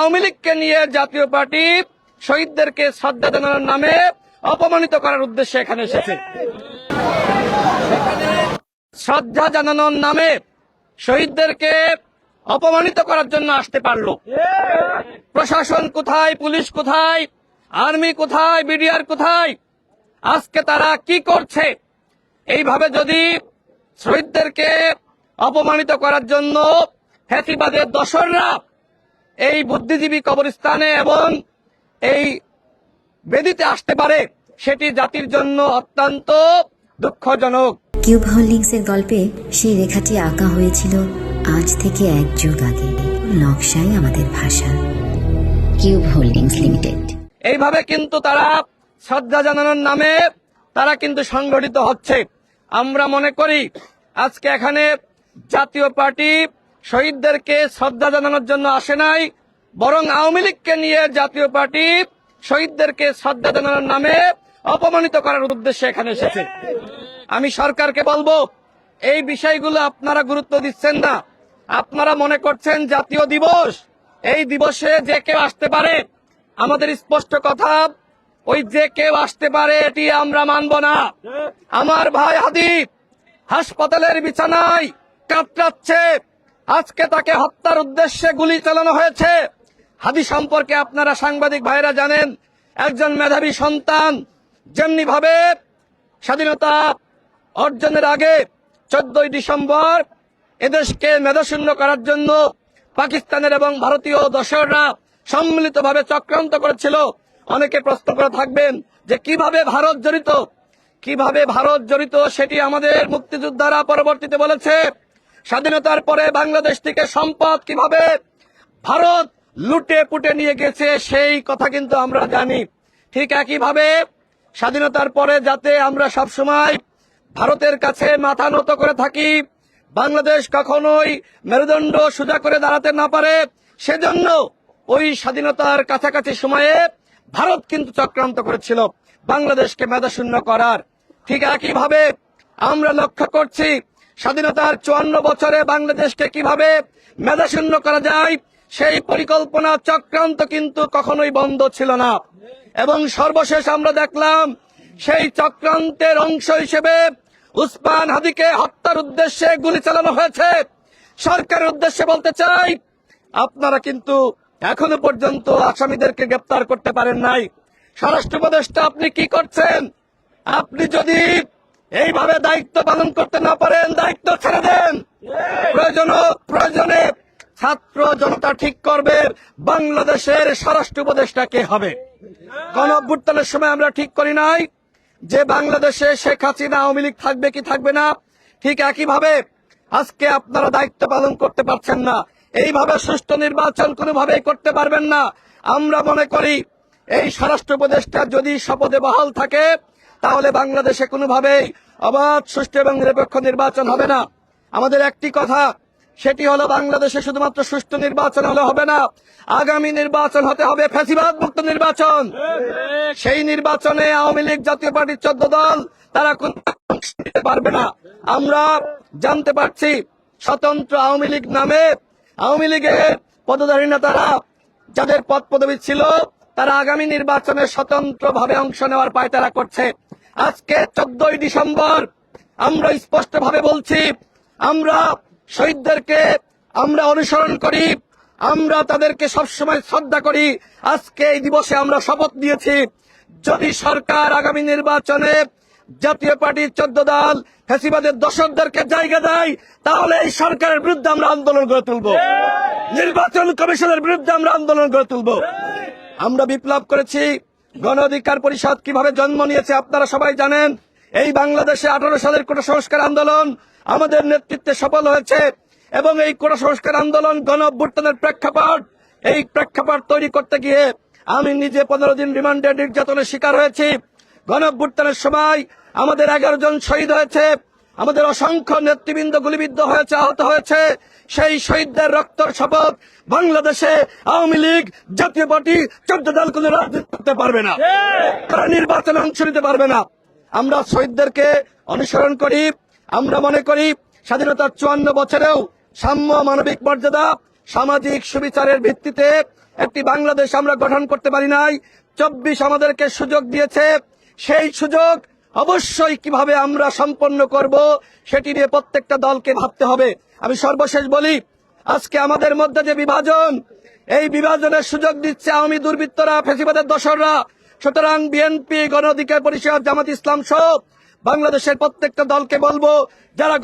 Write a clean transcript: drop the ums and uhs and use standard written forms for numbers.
আওয়ামী লীগকে নিয়ে জাতীয় পার্টি শহীদদেরকে শ্রদ্ধা জানানোর নামে অপমানিত করার উদ্দেশ্যে এখানে এসেছে। শ্রদ্ধা জানানোর নামে শহীদদেরকে অপমানিত করার জন্য আসতে পারলো। প্রশাসন কোথায়, পুলিশ কোথায়, আর্মি কোথায়, বিডিআর কোথায়? আজকে তারা কি করছে? এইভাবে যদি শহীদদেরকে অপমানিত করার জন্য ফ্যাসিবাদের দোসররা এই বুদ্ধিজীবী কবরস্থানে এবং এই বেদিতে আসতে পারে, সেটি জাতির জন্য অত্যন্ত দুঃখজনক। কিউব হোল্ডিংসের গল্পে সেই রেখাটি আঁকা হয়েছিল আজ থেকে 1 যুগ আগে। নকশাই আমাদের ভাষা। Cube holdings limited. এইভাবে কিন্তু তারা শ্রদ্ধা জানানোর নামে তারা কিন্তু সংগঠিত হচ্ছে। আমরা মনে করি আজকে এখানে জাতীয় পার্টি শহীদদেরকে শ্রদ্ধা জানানোর জন্য আসে নাই, বরং আওয়ামী লীগকে নিয়ে জাতীয় পার্টি শহীদদেরকে শ্রদ্ধা জানানোর নামে অপমানিত করার উদ্দেশ্যে এখানে এসেছে। আমি সরকারকে বলবো, এই বিষয়গুলো আপনারা গুরুত্ব দিচ্ছেন না। আপনারা মনে করছেন জাতীয় দিবস, এই দিবসে যে কেউ আসতে পারে। আমাদের স্পষ্ট কথা, ওই যে কেউ আসতে পারে এটি আমরা মানব না। আমার ভাই হাদি হাসপাতালের বিছানায় কাতরাচ্ছে, আজকে তাকে হত্যার উদ্দেশ্যে গুলি চালানো হয়েছে। হাদি সম্পর্কে আপনারা সাংবাদিক ভাইরা জানেন, একজন মেধাবী সন্তান। যেমনি ভাবে স্বাধীনতা অর্জনের আগে 14ই ডিসেম্বর এদেশকে মেধাশূন্য করার জন্য পাকিস্তানের এবং ভারতীয় দোসররা সম্মিলিতভাবে চক্রান্ত করেছিল। অনেকে প্রশ্ন করে থাকবেন যে কিভাবে ভারত জড়িত, সেটি আমাদের মুক্তিযোদ্ধারা পরবর্তীতে বলেছে। স্বাধীনতার পরে বাংলাদেশ থেকে সম্পদ কিভাবে ভারত লুটে পুটে নিয়ে গেছে সেই কথা কিন্তু আমরা জানি। ঠিক একইভাবে স্বাধীনতার পরে যাতে আমরা সবসময় ভারতের কাছে মাথা নত করে থাকি, বাংলাদেশ কখনোই মেরুদণ্ড সোজা করে দাঁড়াতে না পারে, সেজন্য ওই স্বাধীনতার কাছাকাছি সময়ে ভারত কিন্তু চক্রান্ত করেছিল বাংলাদেশকে মেধাশূন্য করার। ঠিক একইভাবে আমরা লক্ষ্য করছি স্বাধীনতার 54 বছরে বাংলাদেশকে কিভাবে মেধাশূন্য করা যায়, সেই পরিকল্পনা চক্রান্ত কিন্তু কখনোই বন্ধ ছিল না। এবং সর্বশেষ আমরা দেখলাম সেই চক্রান্তের অংশ হিসেবে উসমান হাদিকে হত্যার উদ্দেশ্যে গুলি চালানো হয়েছে। সরকারের উদ্দেশ্যে বলতে চাই, আপনারা কিন্তু এখনো পর্যন্ত আসামিদেরকে গ্রেপ্তার করতে পারেন নাই। স্বরাষ্ট্র উপদেষ্টা আপনি কি করছেন? আপনি যদি এইভাবে দায়িত্ব পালন করতে না পারেন, দায়িত্ব ছেড়ে দেন। প্রয়োজনে ছাত্র জনতা ঠিক করবে বাংলাদেশের স্বরাষ্ট্র উপদেষ্টা কে হবে। গণঅভ্যুত্থানের সময় আমরা ঠিক করি নাই যে বাংলাদেশে শেখ হাসিনা আওয়ামী লীগ থাকবে কি থাকবে না। ঠিক একইভাবে আজকে আপনারা দায়িত্ব পালন করতে পারছেন না। এইভাবে সুষ্ঠু নির্বাচন কোনোভাবেই করতে পারবেন না। আমরা মনে করি এই স্বরাষ্ট্র উপদেষ্টা যদি শপথে বহাল থাকে, তাহলে বাংলাদেশে কোনোভাবেই অবাধ, সুষ্ঠু এবং নিরপেক্ষ নির্বাচন হবে না। আমাদের একটি কথা, সেটি হলো বাংলাদেশে শুধুমাত্র সুষ্ঠু নির্বাচন হলে হবে না, আগামী নির্বাচন হতে হবে ফ্যাসিবাদ মুক্ত নির্বাচন। সেই নির্বাচনে আওয়ামী লীগ, জাতীয় পার্টির 14 দল তারা কোনো অংশ নিতে পারবে না। আমরা জানতে পারছি স্বতন্ত্র আওয়ামী লীগ নামে আওয়ামী লীগের পদধারী নেতারা যাদের পদ পদবি ছিল, তারা আগামী নির্বাচনে স্বতন্ত্রভাবে অংশ নেওয়ার পায়তারা করছে। আজকে 14ই ডিসেম্বর আমরা স্পষ্টভাবে বলছি, আমরা শহীদদেরকে আমরা অনুসরণ করি, আমরা তাদেরকে সবসময় শ্রদ্ধা করি। আজকে এই দিবসে আমরা শপথ নিয়েছি, যদি সরকার আগামী নির্বাচনে জাতীয় পার্টির 14 দল ফ্যাসিবাদের দোসরদেরকে জায়গা দেয়, তাহলে এই সরকারের বিরুদ্ধে আমরা আন্দোলন গড়ে তুলব, নির্বাচন কমিশনের বিরুদ্ধে আমরা আন্দোলন গড়ে তুলব। আমরা বিপ্লব করেছি। গণ অধিকার পরিষদ কিভাবে জন্ম নিয়েছে আপনারা সবাই জানেন। এই বাংলাদেশে 18 সালের কোটা সংস্কার আন্দোলন আমাদের নেতৃত্বে সফল হয়েছে এবং এই কোটা সংস্কার আন্দোলন গণ অভ্যুত্থানের প্রেক্ষাপট। এই প্রেক্ষাপট তৈরি করতে গিয়ে আমি নিজে 15 দিন রিমান্ডে নির্যাতনের শিকার হয়েছি। গণ অভ্যুত্থানের সময় আমাদের 11 জন শহীদ হয়েছে, আমাদের অসংখ্য নেতৃবৃন্দ গুলিবিদ্ধ হয়েছে, আহত হয়েছে। সেই শহীদদের রক্তের শপথ বাংলাদেশে আওয়ামী লীগ, জাতীয় পার্টি, 14 দল কোনো রাজনীতি করতে পারবে না, তারা নির্বাচনে অংশ নিতে পারবে না। আমরা শহীদদেরকে অনুসরণ করি। আমরা মনে করি স্বাধীনতার 54 বছরেও সাম্য, মানবিক মর্যাদা, সামাজিক সুবিচারের ভিত্তিতে একটি বাংলাদেশ আমরা গঠন করতে পারি নাই। 24 আমাদেরকে সুযোগ দিয়েছে, সেই সুযোগ অবশ্যই কিভাবে আমরা সম্পন্ন করব সেটি নিয়ে প্রত্যেকটা দলকে ভাবতে হবে। আমি সর্বশেষ বলি, আজকে আমাদের মধ্যে যে বিভাজন, এই বিভাজনের সুযোগ দিচ্ছে আওয়ামী দুর্বৃত্তরা, ফ্যাসিবাদের দোসররা। সুতরাং বিএনপি, গণ অধিকার পরিষদ, জামাত ইসলাম সহ বাংলাদেশের প্রত্যেকটা দলকে বলবো, যারা